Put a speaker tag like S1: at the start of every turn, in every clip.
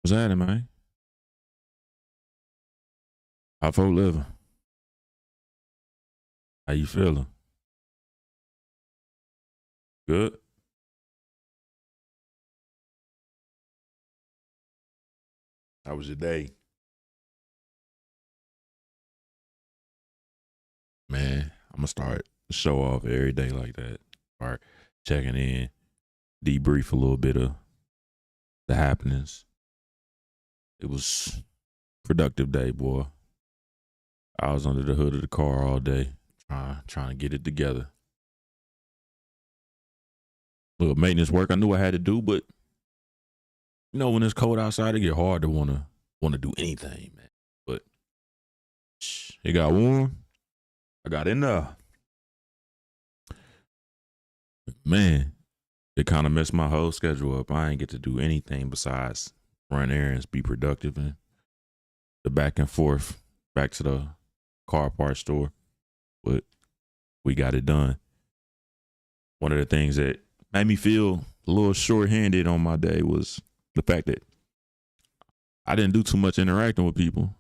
S1: What's happening, man? How folk living? How you feeling? Good? How was your day? Man, I'm gonna start the show off every day like that. Start checking in, debrief a little bit of the happenings. It was productive day, boy. I was under the hood of the car all day, trying to get it together. Little maintenance work I knew I had to do, but you know when it's cold outside, it get hard to wanna do anything, man. But it got warm. I got in there. Man, it kind of messed my whole schedule up. I ain't get to do anything besides run errands, be productive, and the back and forth back to the car parts store. But we got it done. One of the things that made me feel a little short-handed on my day was the fact that I didn't do too much interacting with people.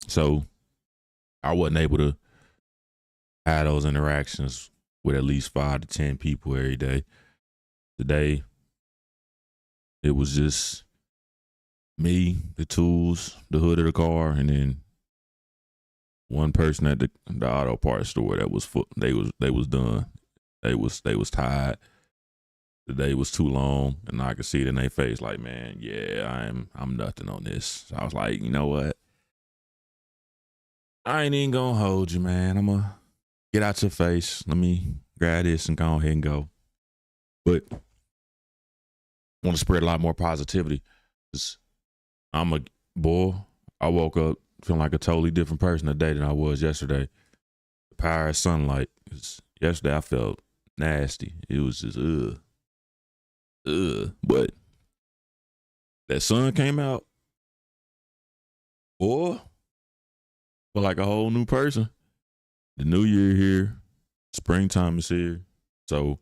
S1: So I wasn't able to have those interactions with at least 5 to 10 people every day. Today, it was just me, the tools, the hood of the car, and then one person at the auto parts store that was they was done. They was tired. The day was too long, and I could see it in their face, like, man, yeah, I'm nothing on this. So I was like, you know what? I ain't even gonna hold you, man. I'm gonna get out your face. Let me grab this and go ahead and go. But I want to spread a lot more positivity. I'm a boy. I woke up feeling like a totally different person today than I was yesterday. The power of sunlight. Yesterday I felt nasty. It was just But that sun came out, boy, feel like a whole new person. The new year here, springtime is here, so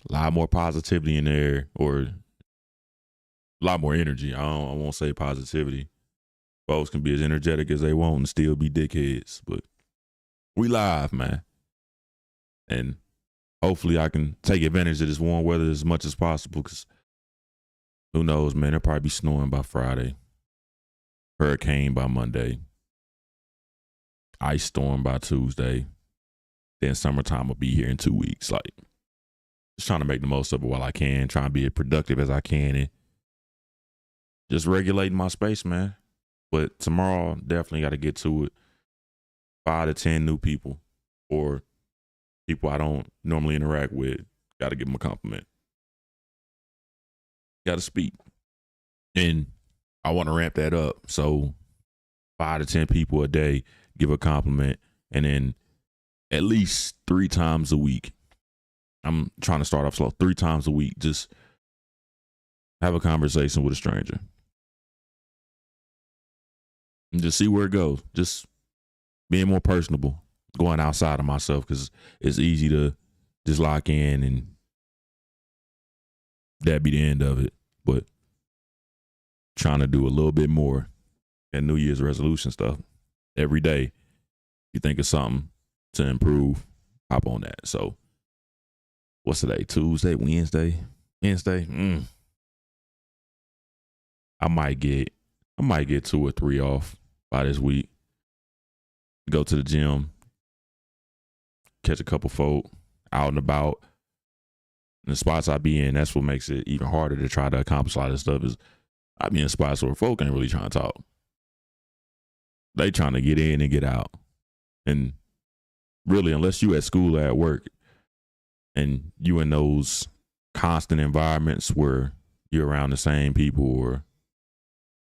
S1: a lot more positivity in there, or a lot more energy. I won't say positivity. Folks can be as energetic as they want and still be dickheads, but we live, man. And hopefully I can take advantage of this warm weather as much as possible, because who knows, man, it'll probably be snowing by Friday, hurricane by Monday, ice storm by Tuesday, then summertime will be here in 2 weeks. Like, just trying to make the most of it while I can, trying to be as productive as I can, and just regulating my space, man. But tomorrow, definitely got to get to it. 5 to 10 new people, or people I don't normally interact with. Got to give them a compliment. Got to speak. And I want to ramp that up. So 5 to 10 people a day, give a compliment, and then at least 3 times a week. I'm trying to start off slow. 3 times a week, just have a conversation with a stranger. And just see where it goes. Just being more personable, going outside of myself, because it's easy to just lock in and that be the end of it. But trying to do a little bit more and New Year's resolution stuff every day. You think of something to improve, hop on that. So what's today? Tuesday, Wednesday. I might get 2 or 3 off by this week. Go to the gym, catch a couple folk out and about. And the spots I be in, that's what makes it even harder to try to accomplish a lot of stuff. Is I be in spots where folk ain't really trying to talk. They trying to get in and get out. And really, unless you at school or at work and you in those constant environments where you're around the same people, or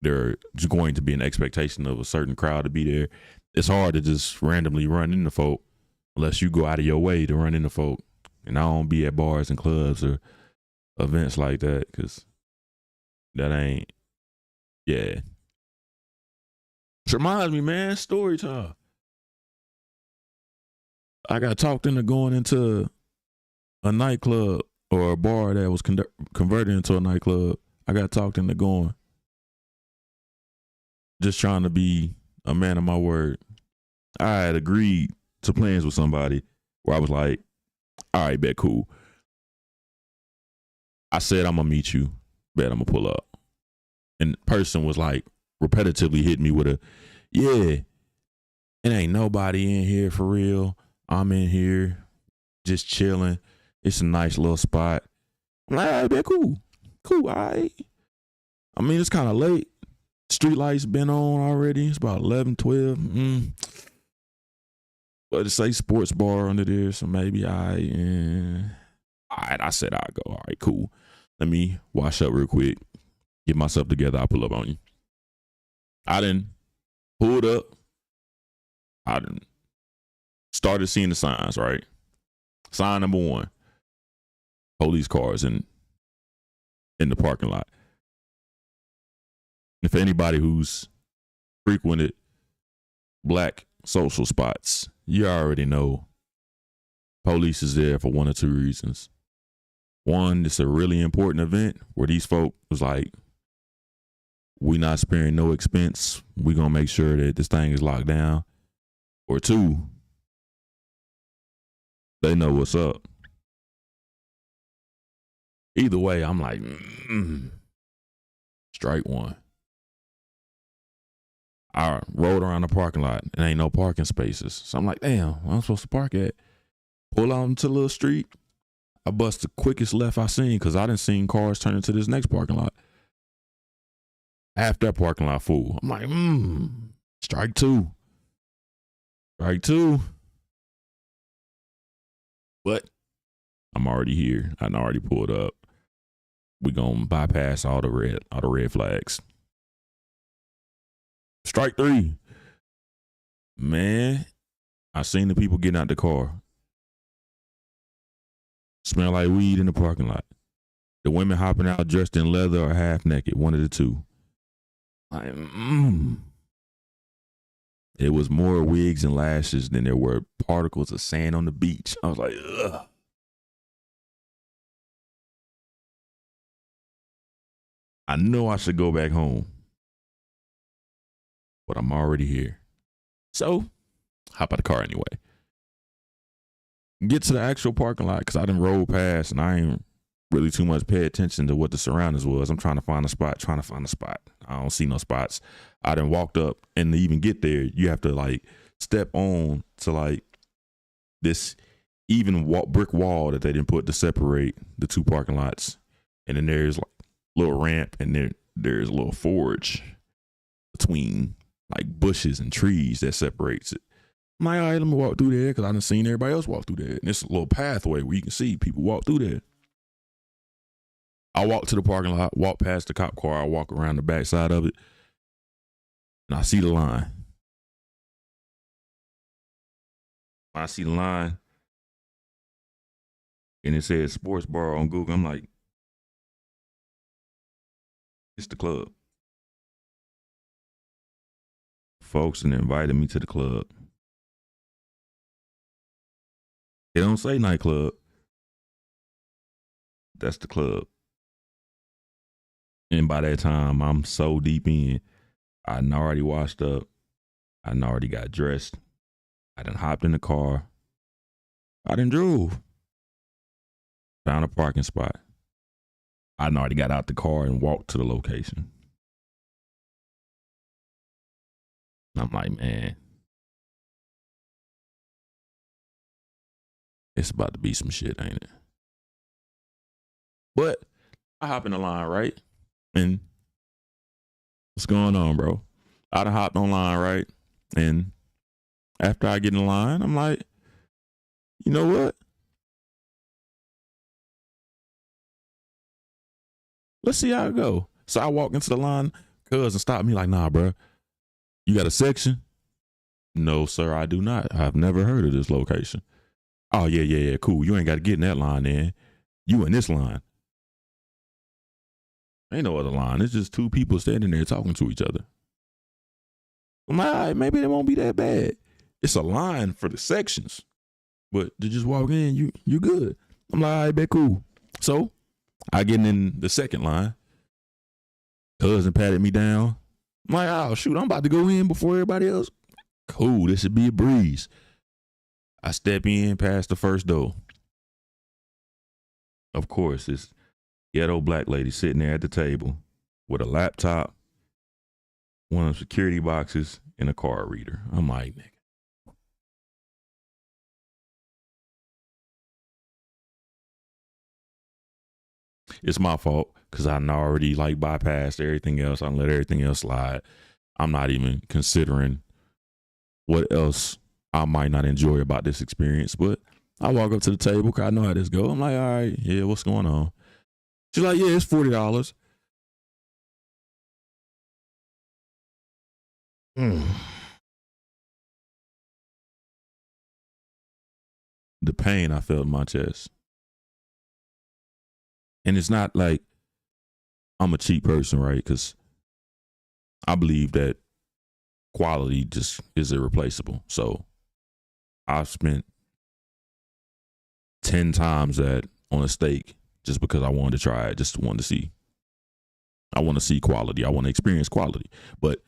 S1: there's going to be an expectation of a certain crowd to be there, it's hard to just randomly run into folk unless you go out of your way to run into folk. And I don't be at bars and clubs or events like that, because that ain't, yeah. It reminds me, man, story time. I got talked into going into a nightclub, or a bar that was converted into a nightclub. I got talked into going. Just trying to be a man of my word. I had agreed to plans with somebody where I was like, all right, bet, cool. I said, I'm going to meet you. Bet I'm going to pull up. And the person was like, repetitively hit me with a, yeah, it ain't nobody in here for real. I'm in here just chilling. It's a nice little spot. I'm like, all right, bet, cool. Cool, all right. I mean, it's kind of late. Street lights been on already. It's about 11, 12. But it say sports bar under there, so maybe all right, I said I'll go. All right, cool. Let me wash up real quick, get myself together. I'll pull up on you. I done pulled up. I done started seeing the signs, right? Sign number 1, police cars in the parking lot. And for anybody who's frequented black social spots, you already know police is there for one or two reasons. One, it's a really important event where these folk was like, we not sparing no expense. We gonna make sure that this thing is locked down. Or two, they know what's up. Either way, I'm like, strike one. I rode around the parking lot and ain't no parking spaces. So I'm like, damn, where I'm supposed to park at? Pull out into the little street. I bust the quickest left I seen because I done seen cars turn into this next parking lot. Half that parking lot full. I'm like, strike two. Strike two. But I'm already here. I already pulled up. We gonna bypass all the red flags. Strike three. Man, I seen the people getting out the car. Smell like weed in the parking lot. The women hopping out dressed in leather or half naked, one of the two. Like, It was more wigs and lashes than there were particles of sand on the beach. I was like, ugh. I know I should go back home, but I'm already here. So, hop out the car anyway. Get to the actual parking lot because I done rolled past and I ain't really too much pay attention to what the surroundings was. I'm trying to find a spot. I don't see no spots. I done walked up, and to even get there, you have to like step on to like this even brick wall that they didn't put to separate the two parking lots. And then there's like a little ramp, and there's a little forge between like bushes and trees that separates it. I'm like, all right, let me walk through there because I done seen everybody else walk through there. And it's a little pathway where you can see people walk through there. I walk to the parking lot, walk past the cop car, I walk around the back side of it, and I see the line. When I see the line, and it says sports bar on Google, I'm like, it's the club. Folks and invited me to the club. It don't say nightclub. That's the club. And by that time, I'm so deep in. I done already washed up. I done already got dressed. I done hopped in the car. I done drove. Found a parking spot. I done already got out the car and walked to the location. And I'm like, man, it's about to be some shit, ain't it? But I hop in the line, right? And what's going on, bro? I done hopped online, right? And after I get in line, I'm like, you know what? Let's see how it go. So I walk into the line, cuz, and stop me like, nah, bro. You got a section? No, sir, I do not. I've never heard of this location. Oh, yeah, cool. You ain't got to get in that line then. You in this line. Ain't no other line. It's just two people standing there talking to each other. I'm like, all right, maybe it won't be that bad. It's a line for the sections. But to just walk in, you good. I'm like, all right, bet, cool. So I get in the second line. Cousin patted me down. I'm like, oh, shoot, I'm about to go in before everybody else. Cool, this should be a breeze. I step in past the first door. Of course, this ghetto black lady sitting there at the table with a laptop, one of the security boxes, and a card reader. I'm like, nigga. It's my fault because I already like bypassed everything else. I let everything else slide. I'm not even considering what else I might not enjoy about this experience. But I walk up to the table because I know how this go. I'm like, all right, yeah, what's going on? She's like, yeah, it's $40. The pain I felt in my chest. And it's not like I'm a cheap person, right? Because I believe that quality just is irreplaceable. So I've spent 10 times that on a steak just because I wanted to try it, just wanted to see. I want to see quality. I want to experience quality. But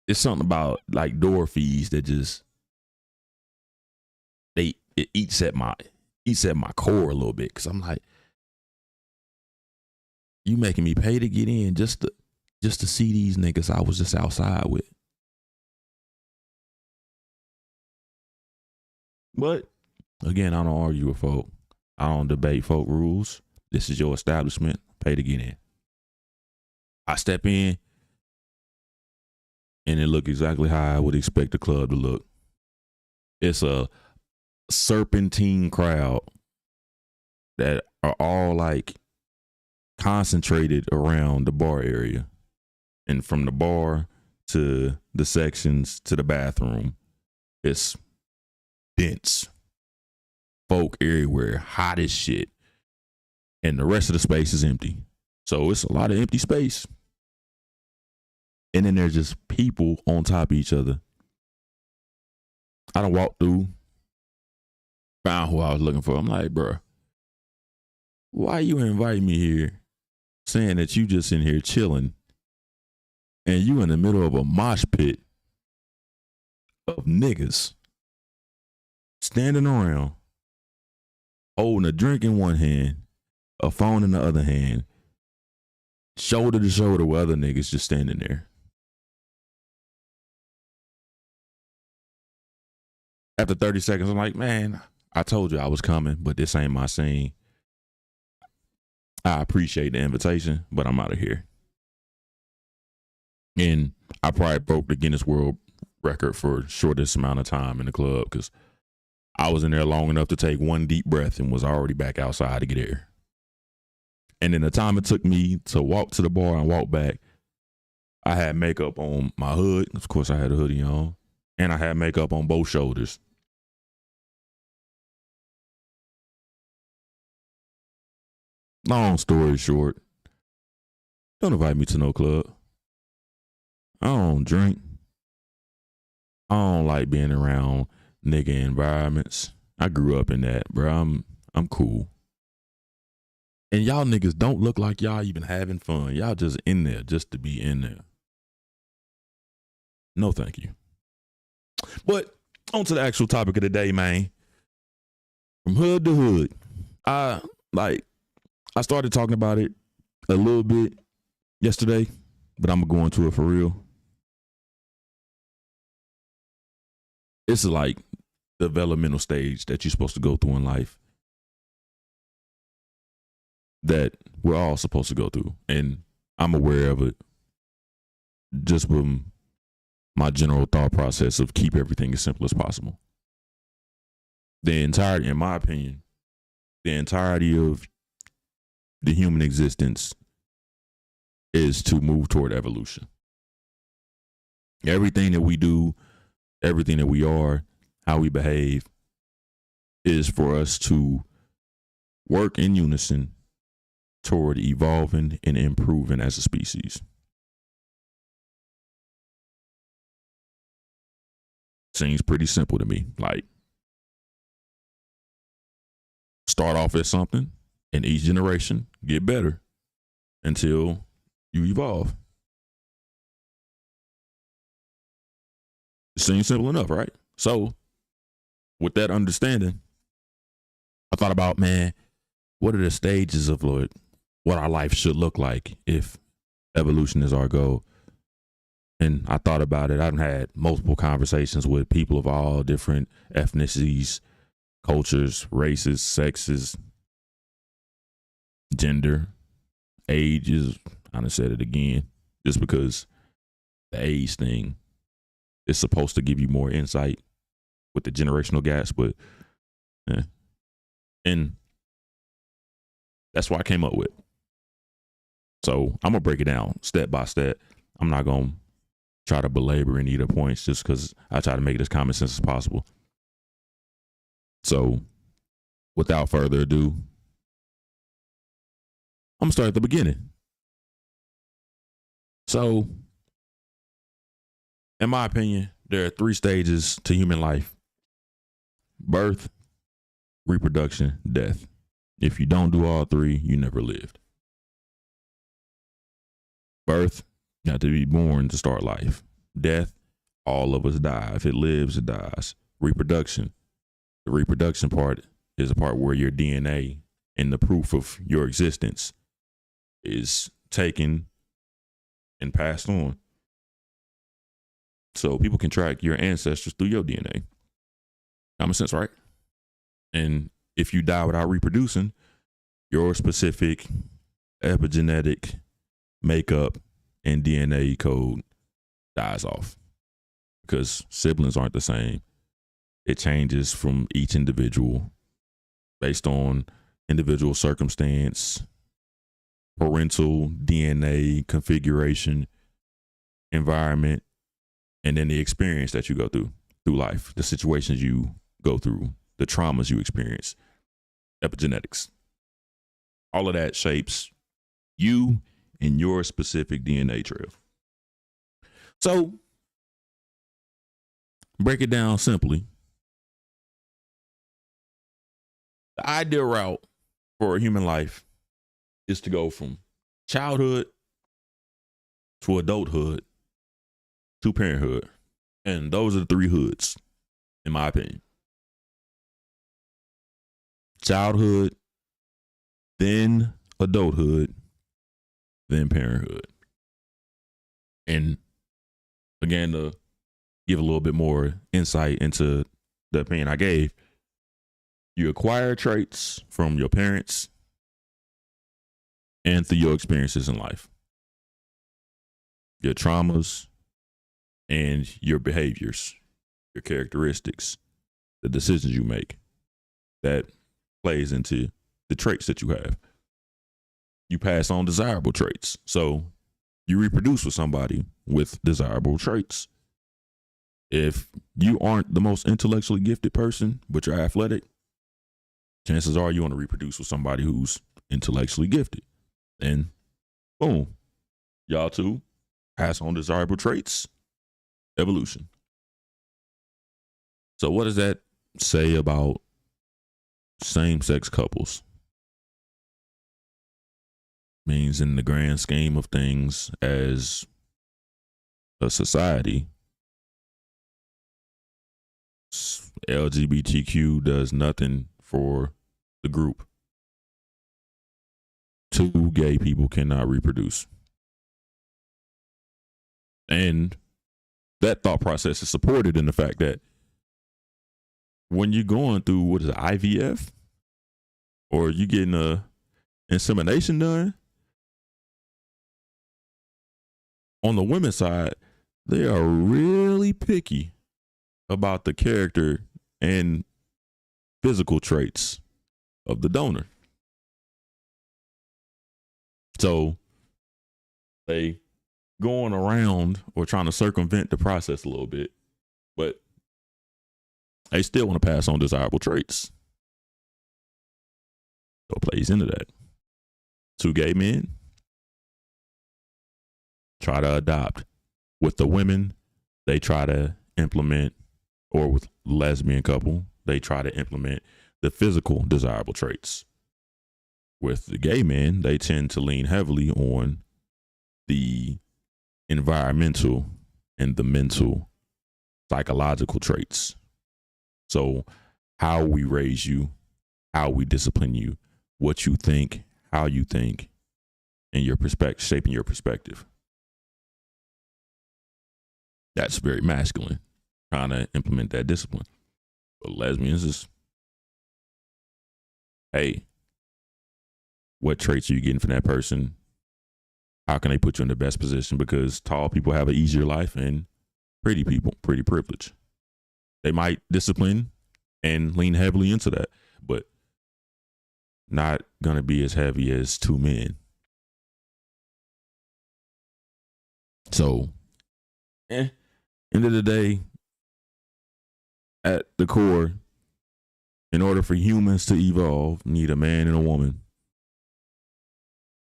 S1: it's something about like door fees that just it eats at my core a little bit, because I'm like, you making me pay to get in just to see these niggas I was just outside with. But again, I don't argue with folk. I don't debate folk rules. This is your establishment. Pay to get in. I step in, and it look exactly how I would expect the club to look. It's a serpentine crowd that are all like concentrated around the bar area, and from the bar to the sections to the bathroom, it's dense. Folk everywhere, hot as shit, and the rest of the space is empty. So it's a lot of empty space, and then there's just people on top of each other. I done walked through, found who I was looking for. I'm like, bro, why you invite me here saying that you just in here chilling and you in the middle of a mosh pit of niggas standing around holding a drink in one hand, a phone in the other hand, shoulder to shoulder with other niggas just standing there. After 30 seconds, I'm like, man, I told you I was coming, but this ain't my scene. I appreciate the invitation, but I'm out of here. And I probably broke the Guinness World Record for shortest amount of time in the club, because I was in there long enough to take one deep breath and was already back outside to get air. And in the time it took me to walk to the bar and walk back, I had makeup on my hood. Of course, I had a hoodie on, and I had makeup on both shoulders. Long story short, don't invite me to no club. I don't drink. I don't like being around nigga environments. I grew up in that, bro. I'm cool. And y'all niggas don't look like y'all even having fun. Y'all just in there just to be in there. No, thank you. But on to the actual topic of the day, man. From hood to hood. I started talking about it a little bit yesterday, but I'm going to go into it for real. It's like the developmental stage that you're supposed to go through in life, that we're all supposed to go through. And I'm aware of it just from my general thought process of keep everything as simple as possible. In my opinion, the entirety of the human existence is to move toward evolution. Everything that we do, everything that we are, how we behave, is for us to work in unison toward evolving and improving as a species. Seems pretty simple to me. Like, start off as something, and each generation get better until You evolve. It seems simple enough, right? So, with that understanding, I thought about, man, what are the stages of what our life should look like if evolution is our goal? And I thought about it. I've had multiple conversations with people of all different ethnicities, cultures, races, sexes, gender, ages. I done said it again, just because the age thing is supposed to give you more insight with the generational gaps, but and that's what I came up with. So I'm gonna break it down step by step. I'm not gonna try to belabor any of the points just because I try to make it as common sense as possible. So without further ado, I'm gonna start at the beginning. So, in my opinion, there are 3 stages to human life: birth, reproduction, death. If you don't do all 3, you never lived. Birth, you have to be born to start life. Death, all of us die. If it lives, it dies. Reproduction, the reproduction part is a part where your DNA and the proof of your existence is taken and passed on. So people can track your ancestors through your DNA. Common sense, right? And if you die without reproducing, your specific epigenetic makeup and DNA code dies off because siblings aren't the same. It changes from each individual based on individual circumstance, parental DNA configuration, environment, and then the experience that you go through life, the situations you go through, the traumas you experience, epigenetics. All of that shapes you and your specific DNA trail. So, break it down simply. The ideal route for a human life is to go from childhood to adulthood to parenthood. And those are the 3 hoods, in my opinion. Childhood, then adulthood, then parenthood. And again, to give a little bit more insight into the opinion I gave, you acquire traits from your parents and through your experiences in life, your traumas and your behaviors, your characteristics, the decisions you make. That plays into the traits that you have. You pass on desirable traits. So you reproduce with somebody with desirable traits. If you aren't the most intellectually gifted person, but you're athletic, chances are you want to reproduce with somebody who's intellectually gifted. And boom, y'all two pass on desirable traits, evolution. So what does that say about same-sex couples? Means in the grand scheme of things, as a society, LGBTQ does nothing for the group. 2 gay people cannot reproduce. And that thought process is supported in the fact that when you're going through, what is it, IVF, or you getting a insemination done, on the women's side, they are really picky about the character and physical traits of the donor. So they going around or trying to circumvent the process a little bit, but they still want to pass on desirable traits. So it plays into that. 2 gay men try to adopt. With the women, they try to implement, or with lesbian couple, they try to implement the physical desirable traits. With the gay men, they tend to lean heavily on the environmental and the mental psychological traits. So how we raise you, how we discipline you, what you think, how you think, and your perspective, shaping your perspective. That's very masculine, trying to implement that discipline. But lesbians is, hey, what traits are you getting from that person? How can they put you in the best position? Because tall people have an easier life and pretty people, pretty privilege. They might discipline and lean heavily into that, but not going to be as heavy as two men. So, end of the day, at the core, in order for humans to evolve, need a man and a woman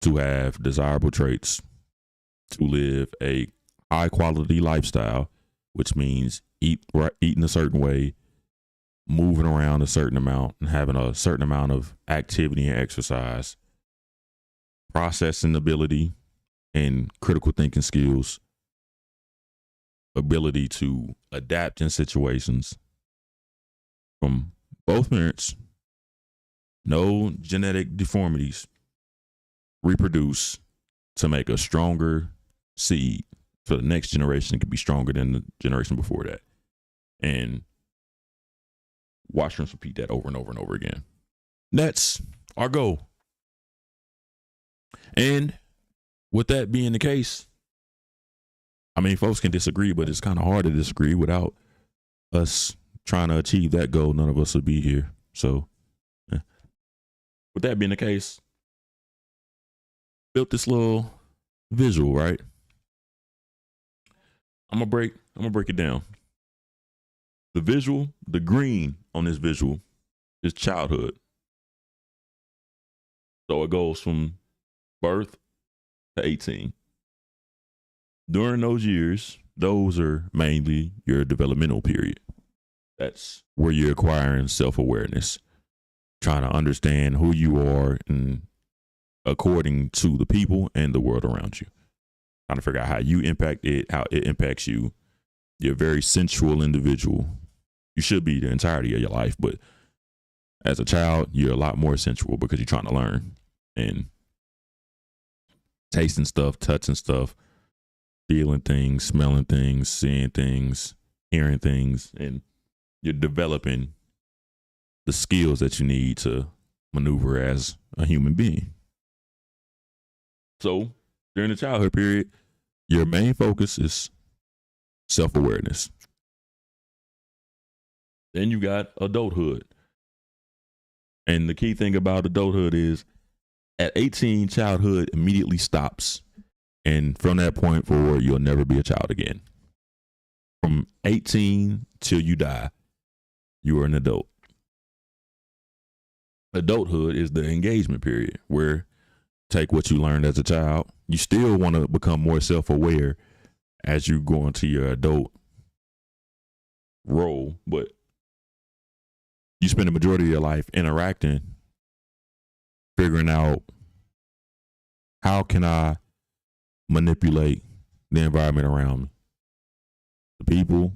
S1: to have desirable traits, to live a high quality lifestyle, which means eating a certain way, moving around a certain amount, and having a certain amount of activity and exercise, processing ability and critical thinking skills, ability to adapt in situations from both parents, no genetic deformities, reproduce to make a stronger seed so the next generation can be stronger than the generation before that. And watch us repeat that over and over and over again. That's our goal. And with that being the case, I mean, folks can disagree, but it's kind of hard to disagree. Without us trying to achieve that goal, none of us would be here. So, with that being the case, built this little visual, right? I'm gonna break it down. The visual, the green on this visual is childhood. So it goes from birth to 18. During those years, those are mainly your developmental period. That's where you're acquiring self-awareness, trying to understand who you are and according to the people and the world around you. Trying to figure out how you impact it, how it impacts you. You're a very sensual individual. You should be the entirety of your life, but as a child, you're a lot more sensual because you're trying to learn and tasting stuff, touching stuff, feeling things, smelling things, seeing things, hearing things, and you're developing the skills that you need to maneuver as a human being. So during the childhood period, your main focus is self-awareness. Then you got adulthood. And the key thing about adulthood is at 18, childhood immediately stops. And from that point forward, you'll never be a child again. From 18 till you die, you are an adult. Adulthood is the engagement period where take what you learned as a child. You still want to become more self-aware as you go into your adult role, but you spend the majority of your life interacting, figuring out how can I manipulate the environment around me, the people,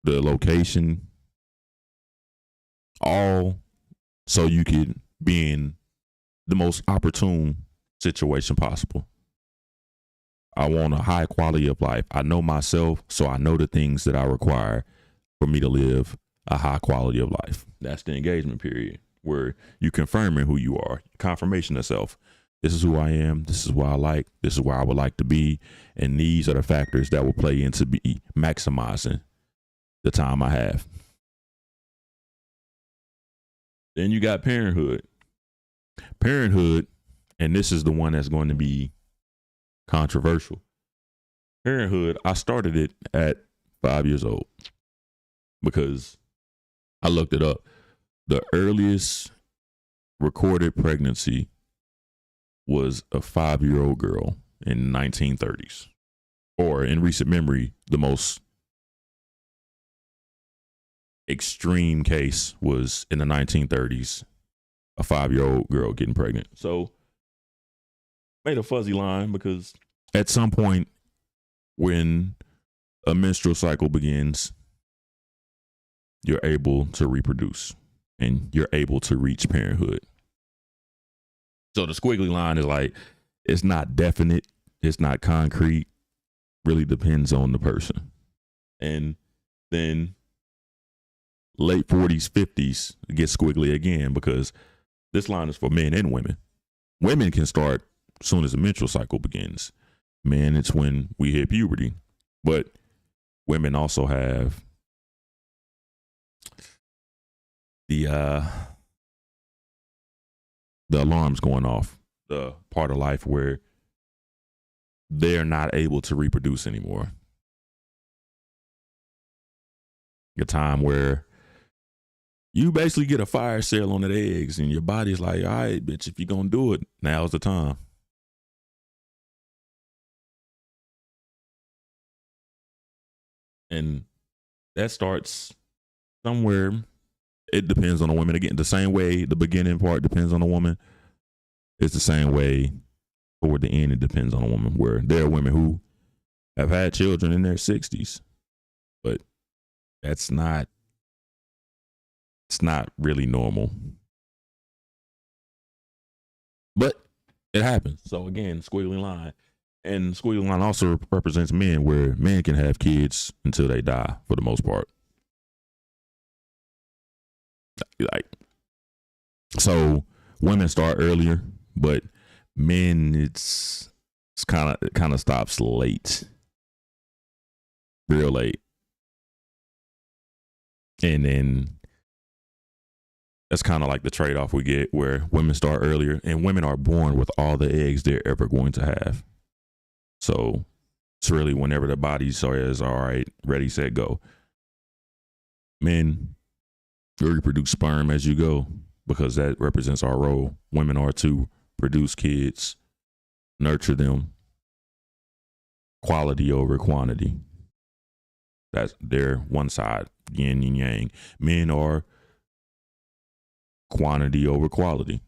S1: the location, all so you can be in the most opportune situation possible. I want a high quality of life. I know myself, so I know the things that I require for me to live a high quality of life. That's the engagement period where you confirming who you are, confirmation of self. This is who I am. This is what I like. This is where I would like to be. And these are the factors that will play into be maximizing the time I have. Then you got parenthood. Parenthood, and this is the one that's going to be controversial. Parenthood, I started it at 5 years old because I looked it up. The earliest recorded pregnancy was a 5-year-old girl in the 1930s. Or in recent memory, the most extreme case was in the 1930s, a 5-year-old girl getting pregnant. So made a fuzzy line because at some point when a menstrual cycle begins, you're able to reproduce and you're able to reach parenthood. So the squiggly line is like, it's not definite, it's not concrete, really depends on the person. And then late 40s, 50s gets squiggly again because this line is for men and women. Women can start as soon as the menstrual cycle begins. Men, it's when we hit puberty. But women also have the alarms going off, the part of life where they're not able to reproduce anymore. A time where you basically get a fire sale on the eggs and your body's like, all right, bitch, if you're going to do it, now's the time. And that starts somewhere. It depends on the woman. Again, the same way the beginning part depends on the woman, it's the same way toward the end it depends on a woman, where there are women who have had children in their 60s, but it's not really normal. But it happens. So again, squiggly line. And squiggly line also represents men, where men can have kids until they die for the most part. Like, so women start earlier, but men it's kind of stops late, real late. And then that's kind of like the trade-off we get, where women start earlier and women are born with all the eggs they're ever going to have. So it's really whenever the body says, all right, ready, set, go. Men reproduce sperm as you go, because that represents our role. Women are to produce kids, nurture them, quality over quantity. That's their one side, yin and yang. Men are quantity over quality.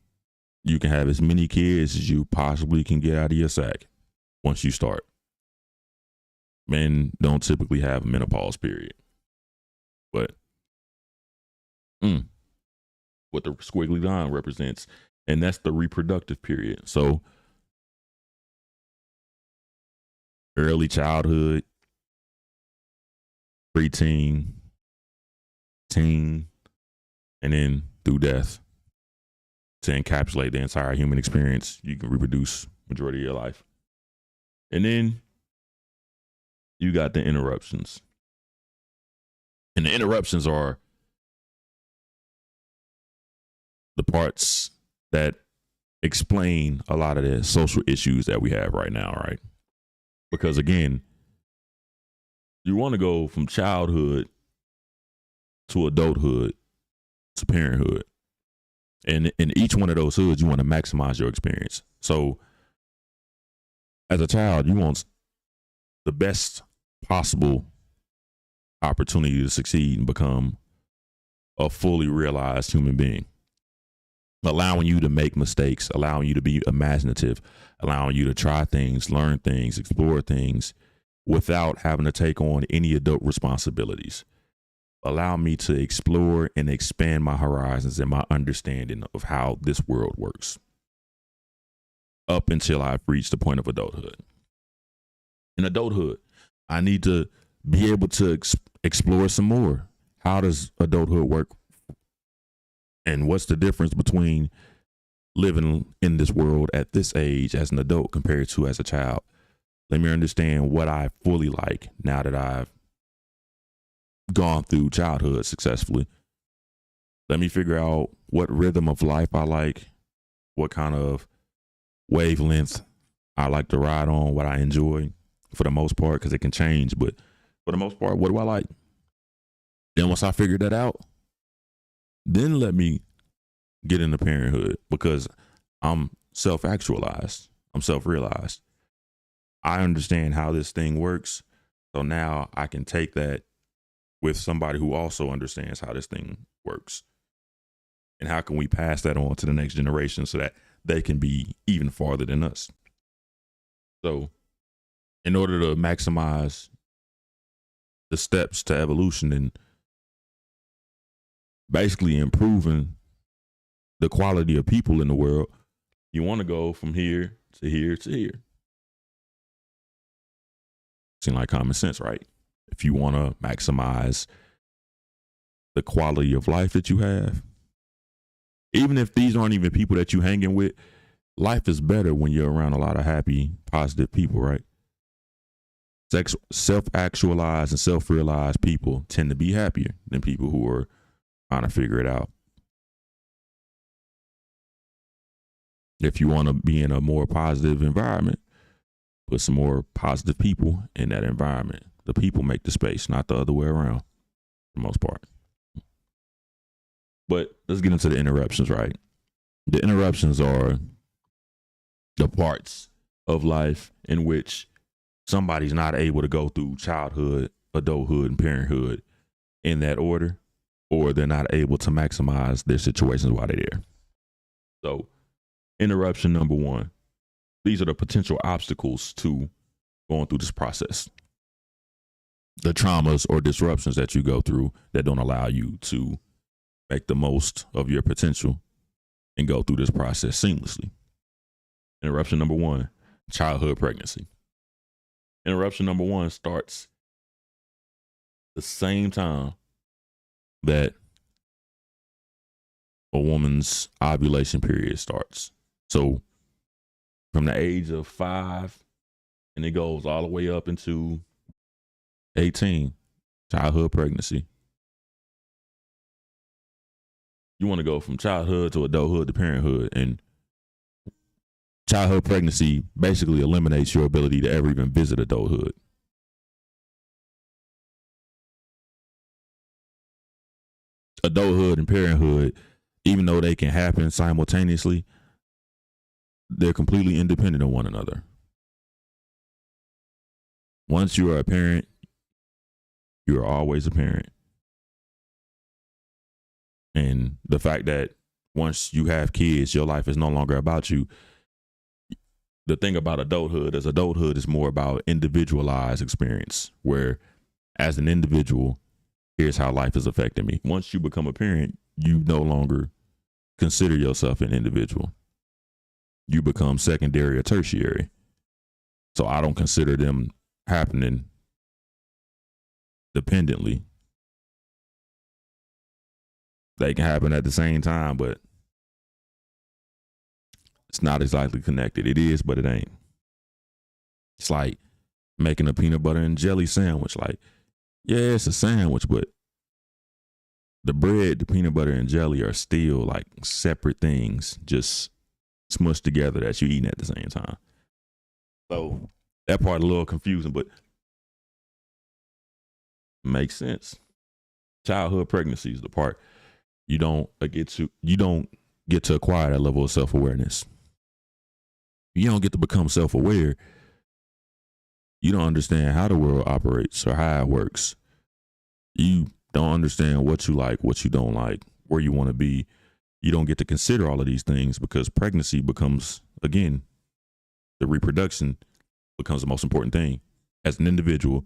S1: You can have as many kids as you possibly can get out of your sack once you start. Men don't typically have a menopause period. But what the squiggly line represents, and that's the reproductive period. So early childhood, preteen, teen, and then through death, to encapsulate the entire human experience. You can reproduce majority of your life. And then you got the interruptions. And the interruptions are the parts that explain a lot of the social issues that we have right now, right? Because again, you want to go from childhood to adulthood to parenthood. And in each one of those hoods, you want to maximize your experience. So as a child, you want the best possible opportunity to succeed and become a fully realized human being, allowing you to make mistakes, allowing you to be imaginative, allowing you to try things, learn things, explore things without having to take on any adult responsibilities. Allow me to explore and expand my horizons and my understanding of how this world works up until I've reached the point of adulthood. In adulthood, I need to be able to explore some more. How does adulthood work? And what's the difference between living in this world at this age as an adult compared to as a child? Let me understand what I fully like now that I've gone through childhood successfully. Let me figure out what rhythm of life I like, what kind of wavelength I like to ride on, what I enjoy for the most part, because it can change. But for the most part, what do I like? Then once I figure that out, then let me get into parenthood, because I'm self-actualized. I'm self-realized. I understand how this thing works. So now I can take that with somebody who also understands how this thing works. And how can we pass that on to the next generation so that they can be even farther than us? So in order to maximize the steps to evolution and basically improving the quality of people in the world, you want to go from here to here to here. Seems like common sense, right? If you want to maximize the quality of life that you have, even if these aren't even people that you hanging with, life is better when you're around a lot of happy, positive people, right? Self-actualized and self-realized people tend to be happier than people who are trying to figure it out. If you want to be in a more positive environment, put some more positive people in that environment. The people make the space, not the other way around, for the most part. But let's get into the interruptions, right? The interruptions are the parts of life in which somebody's not able to go through childhood, adulthood, and parenthood in that order, or they're not able to maximize their situations while they're there. So, interruption number one. These are the potential obstacles to going through this process. The traumas or disruptions that you go through that don't allow you to make the most of your potential and go through this process seamlessly. Interruption number one, childhood pregnancy. Interruption number one starts the same time that a woman's ovulation period starts. So from the age of 5 and it goes all the way up into 18, childhood pregnancy. You want to go from childhood to adulthood to parenthood, and childhood pregnancy basically eliminates your ability to ever even visit adulthood. Adulthood and parenthood, even though they can happen simultaneously, they're completely independent of one another. Once you are a parent, you are always a parent. And the fact that once you have kids, your life is no longer about you. The thing about adulthood is more about individualized experience, where as an individual, here's how life is affecting me. Once you become a parent, you no longer consider yourself an individual. You become secondary or tertiary. So I don't consider them happening dependently. They can happen at the same time, but it's not exactly connected. It is, but it ain't. It's like making a peanut butter and jelly sandwich. Like, yeah, it's a sandwich, but the bread, the peanut butter and jelly are still like separate things, just smushed together that you're eating at the same time. So that part a little confusing, but makes sense. Childhood pregnancy is the part you don't get to acquire that level of self-awareness. You don't get to become self-aware. You don't understand how the world operates or how it works. You don't understand what you like, what you don't like, where you want to be. You don't get to consider all of these things because pregnancy becomes, again, the reproduction becomes the most important thing. As an individual,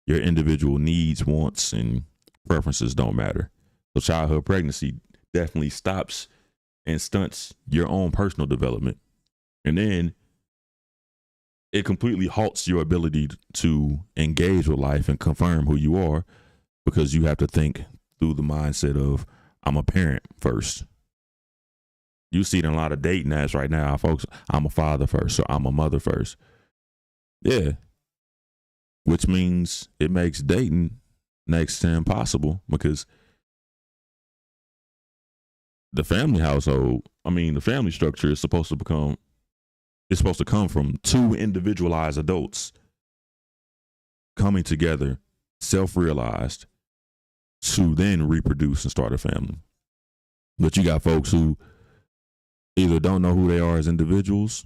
S1: your individual needs, wants, and preferences don't matter. So childhood pregnancy definitely stops and stunts your own personal development. And then it completely halts your ability to engage with life and confirm who you are, because you have to think through the mindset of, I'm a parent first. You see it in a lot of dating apps right now, folks. I'm a father first, or I'm a mother first. Yeah. Which means it makes dating next to impossible, because the family the family structure is supposed to come from two individualized adults coming together, self-realized, to then reproduce and start a family. But you got folks who either don't know who they are as individuals,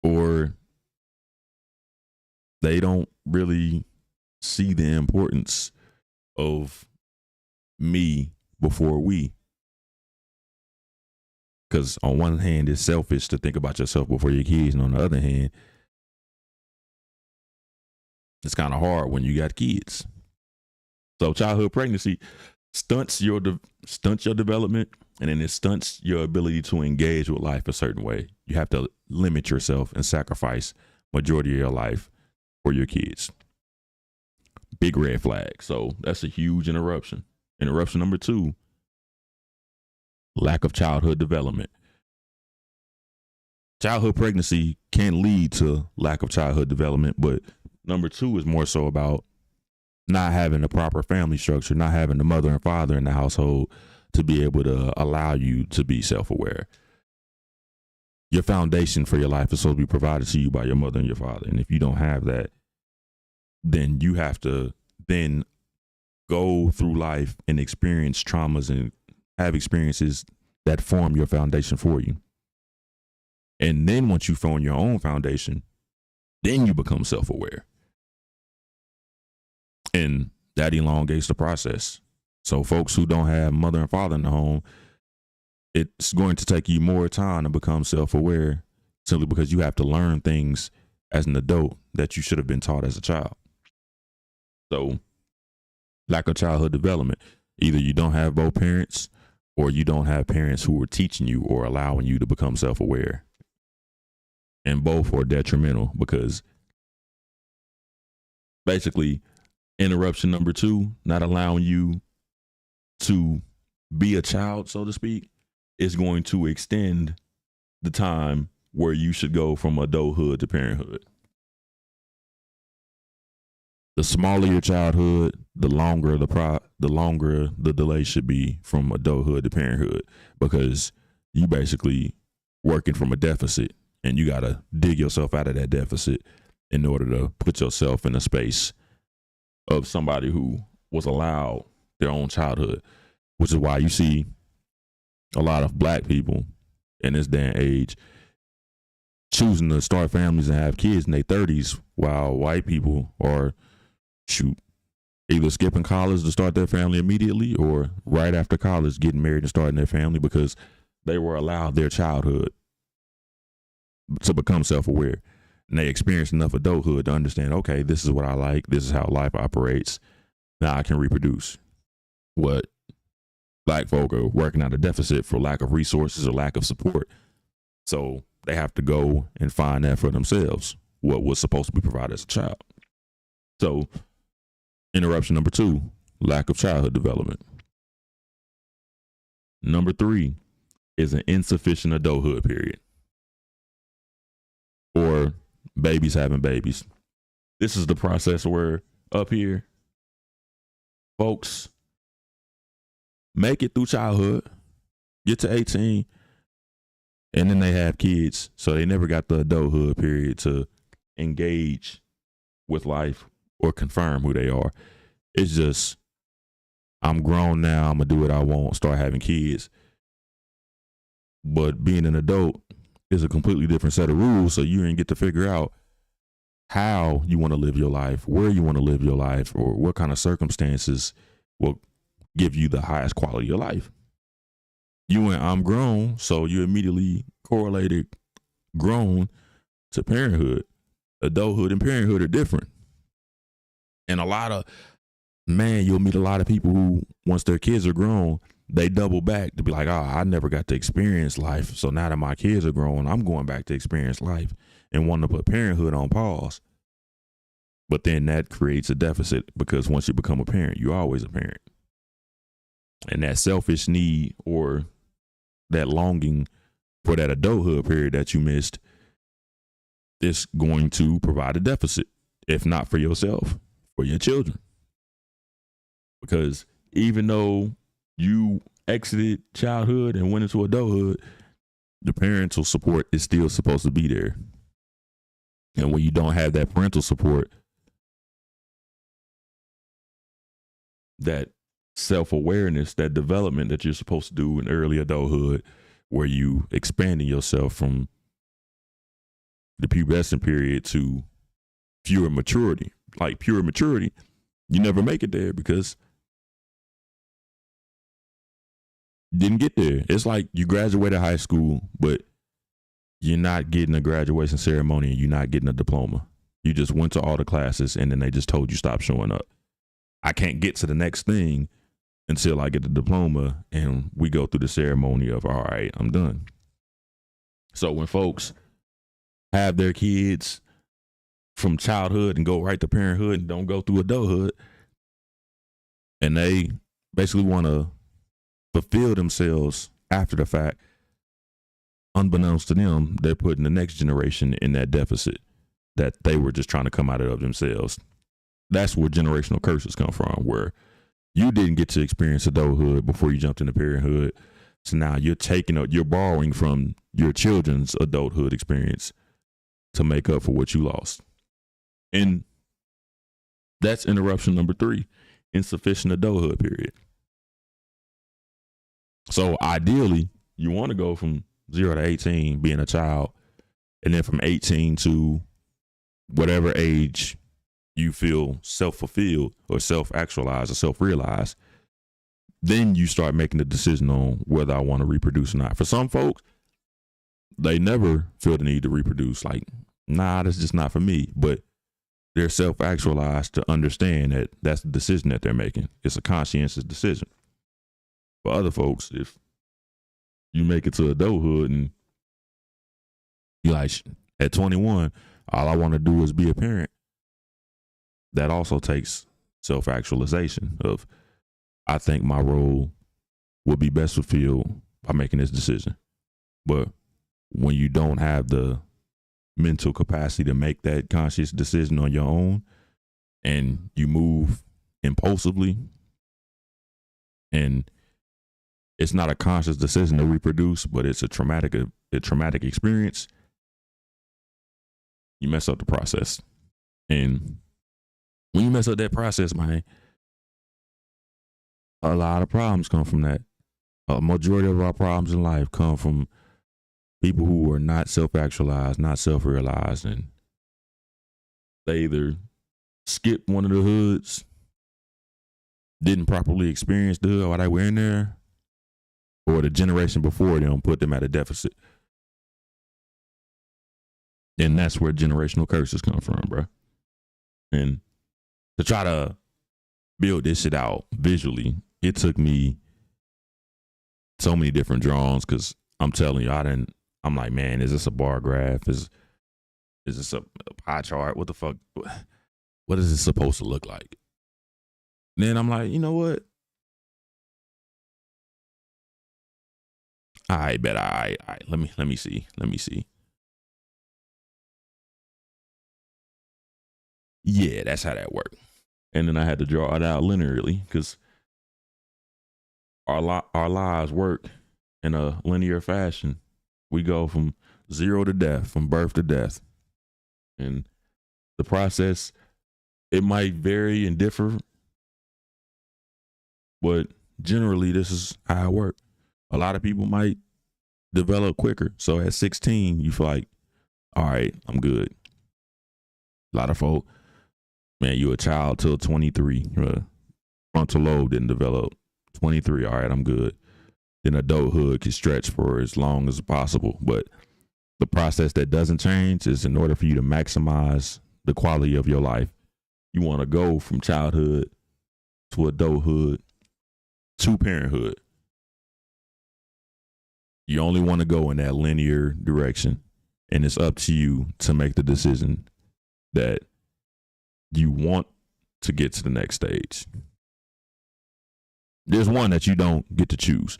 S1: or they don't really see the importance of me before we. Because on one hand, it's selfish to think about yourself before your kids, and on the other hand, it's kind of hard when you got kids. So childhood pregnancy stunts your development, and then it stunts your ability to engage with life a certain way. You have to limit yourself and sacrifice majority of your life for your kids. Big red flag. So that's a huge interruption. Interruption number 2, lack of childhood development. Childhood pregnancy can lead to lack of childhood development, but number 2 is more so about not having a proper family structure, not having the mother and father in the household to be able to allow you to be self-aware. Your foundation for your life is supposed to be provided to you by your mother and your father. And if you don't have that, then you have to then go through life and experience traumas and have experiences that form your foundation for you. And then once you form your own foundation, then you become self-aware. And that elongates the process. So folks who don't have mother and father in the home, it's going to take you more time to become self-aware simply because you have to learn things as an adult that you should have been taught as a child. So lack of childhood development. Either you don't have both parents or you don't have parents who are teaching you or allowing you to become self-aware. And both are detrimental because basically interruption number 2, not allowing you to be a child, so to speak, is going to extend the time where you should go from adulthood to parenthood. The smaller your childhood, the longer the delay should be from adulthood to parenthood, because you basically working from a deficit and you got to dig yourself out of that deficit in order to put yourself in a space of somebody who was allowed their own childhood, which is why you see a lot of black people in this day and age choosing to start families and have kids in their 30s, while white people are either skipping college to start their family immediately or right after college getting married and starting their family because they were allowed their childhood to become self-aware. And they experienced enough adulthood to understand, okay, this is what I like. This is how life operates. Now I can reproduce. What black folk are working out a deficit for lack of resources or lack of support. So they have to go and find that for themselves, what was supposed to be provided as a child. So interruption number 2, lack of childhood development. Number 3 is an insufficient adulthood period, or babies having babies. This is the process where up here, folks make it through childhood, get to 18, and then they have kids. So they never got the adulthood period to engage with life or confirm who they are. It's just, I'm grown now, I'm going to do what I want, start having kids. But being an adult is a completely different set of rules, so you didn't get to figure out how you want to live your life, where you want to live your life, or what kind of circumstances will give you the highest quality of life. You went, I'm grown, so you immediately correlated grown to parenthood. Adulthood and parenthood are different. And you'll meet a lot of people who, once their kids are grown, they double back to be like, I never got to experience life. So now that my kids are grown, I'm going back to experience life and want to put parenthood on pause. But then that creates a deficit because once you become a parent, you're always a parent. And that selfish need or that longing for that adulthood period that you missed is going to provide a deficit, if not for yourself, for your children. Because even though you exited childhood and went into adulthood, the parental support is still supposed to be there. And when you don't have that parental support, that self-awareness, that development that you're supposed to do in early adulthood, where you expanding yourself from the pubescent period to pure maturity, you never make it there because Didn't get there. It's like you graduated high school, but you're not getting a graduation ceremony and you're not getting a diploma. You just went to all the classes and then they just told you stop showing up. I can't get to the next thing until I get the diploma and we go through the ceremony of, all right, I'm done. So when folks have their kids from childhood and go right to parenthood and don't go through adulthood, and they basically want to fulfill themselves after the fact, unbeknownst to them, they're putting the next generation in that deficit that they were just trying to come out of themselves. That's where generational curses come from, where you didn't get to experience adulthood before you jumped into parenthood. So now you're borrowing from your children's adulthood experience to make up for what you lost. And that's interruption number 3, insufficient adulthood period. So ideally, you want to go from 0 to 18 being a child, and then from 18 to whatever age you feel self-fulfilled or self-actualized or self-realized, then you start making the decision on whether I want to reproduce or not. For some folks, they never feel the need to reproduce. Like, nah, that's just not for me. But they're self-actualized to understand that that's the decision that they're making. It's a conscientious decision. For other folks, if you make it to adulthood and you're like, at 21, all I want to do is be a parent, that also takes self-actualization of, I think my role will be best fulfilled by making this decision. But when you don't have the mental capacity to make that conscious decision on your own, and you move impulsively, and it's not a conscious decision to reproduce, but it's a traumatic experience, you mess up the process. And when you mess up that process, man, a lot of problems come from that. A majority of our problems in life come from people who are not self-actualized, not self-realized, and they either skipped one of the hoods, didn't properly experience the hood while they were in there, or the generation before them put them at a deficit. And that's where generational curses come from, bro. And to try to build this shit out visually, it took me so many different drawings, because I'm telling you, I'm like, man, is this a bar graph? Is this a pie chart? What the fuck? What is this supposed to look like? And then I'm like, you know what? All right, bet. All right. Let me see. Yeah, that's how that worked. And then I had to draw it out linearly, because our lives work in a linear fashion. We go from 0 to death, from birth to death. And the process, it might vary and differ, but generally this is how it works. A lot of people might develop quicker. So at 16, you feel like, all right, I'm good. A lot of folk, man, you a child till 23. Frontal lobe didn't develop. 23, all right, I'm good. Then adulthood can stretch for as long as possible. But the process that doesn't change is, in order for you to maximize the quality of your life, you want to go from childhood to adulthood to parenthood. You only want to go in that linear direction, and it's up to you to make the decision that you want to get to the next stage. There's one that you don't get to choose.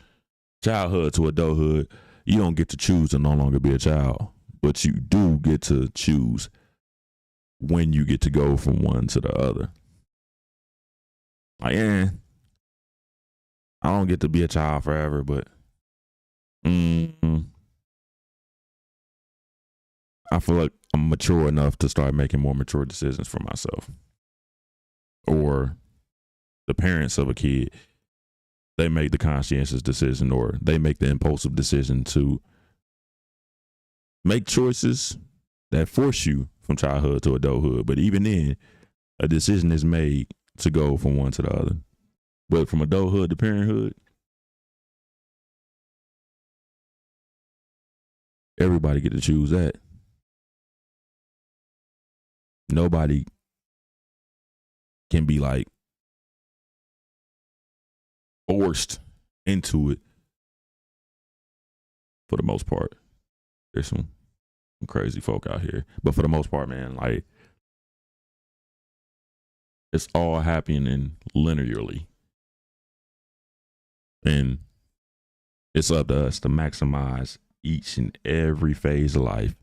S1: Childhood to adulthood, you don't get to choose to no longer be a child, but you do get to choose when you get to go from one to the other. Like, I don't get to be a child forever, but I feel like I'm mature enough to start making more mature decisions for myself. Or the parents of a kid, they make the conscientious decision, or they make the impulsive decision to make choices that force you from childhood to adulthood. But even then, a decision is made to go from one to the other. But from adulthood to parenthood, Everybody get to choose that. Nobody can be like forced into it for the most part. There's some crazy folk out here, but for the most part, man, like it's all happening linearly, and it's up to us to maximize each and every phase of life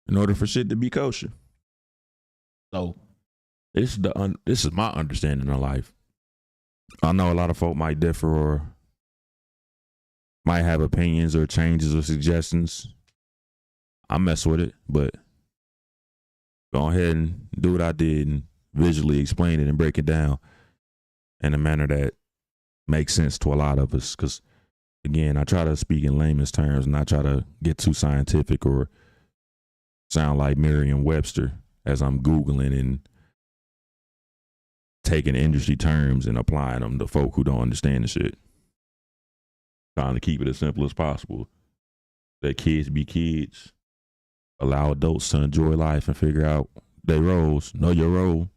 S1: in order for shit to be kosher. So this is my understanding of life. I know a lot of folk might differ or might have opinions or changes or suggestions. I mess with it, but go ahead and do what I did and visually explain it and break it down in a manner that makes sense to a lot of us. Because again, I try to speak in layman's terms and not try to get too scientific or sound like Merriam-Webster as I'm Googling and taking industry terms and applying them to folk who don't understand the shit. Trying to keep it as simple as possible. Let kids be kids. Allow adults to enjoy life and figure out their roles. Know your role.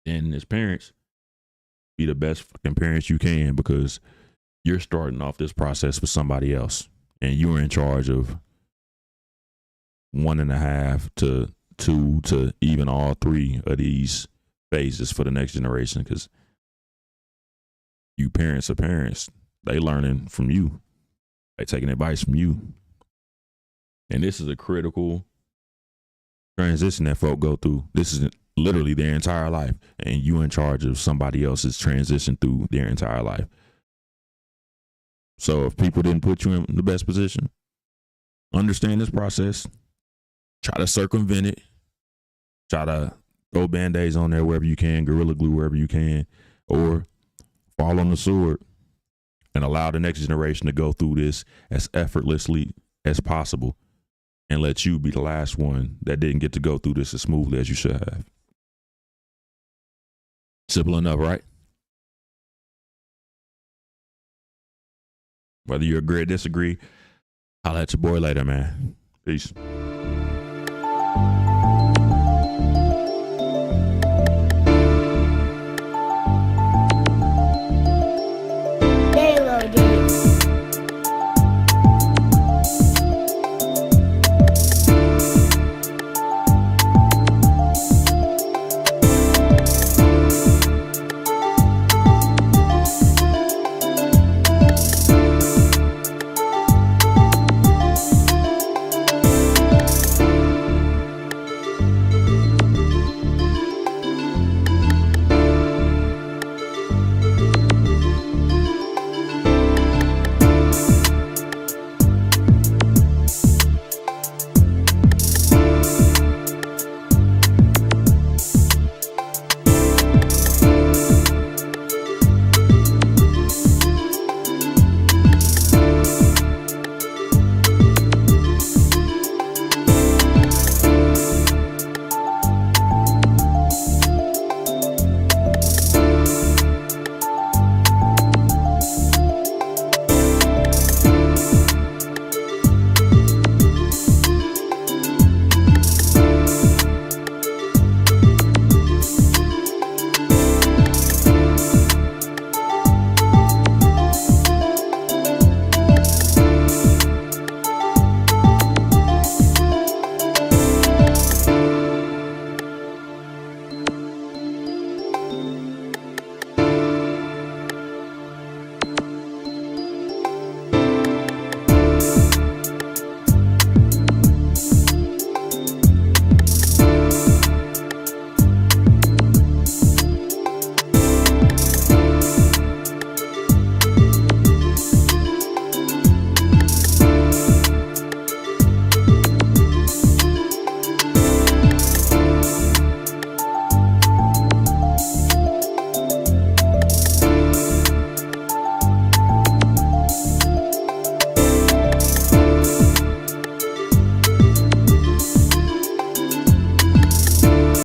S1: And as parents, be the best fucking parents you can, because you're starting off this process with somebody else. And you're in charge of 1.5 to 2 to even all 3 of these phases for the next generation, because you parents are parents. They learning from you. They taking advice from you. And this is a critical transition that folk go through. This is literally their entire life, and you in charge of somebody else's transition through their entire life. So if people didn't put you in the best position, understand this process. Try to circumvent it. Try to throw Band-Aids on there wherever you can, Gorilla Glue wherever you can, or fall on the sword and allow the next generation to go through this as effortlessly as possible, and let you be the last one that didn't get to go through this as smoothly as you should have. Simple enough, right? Whether you agree or disagree, holla at your boy later, man. Peace.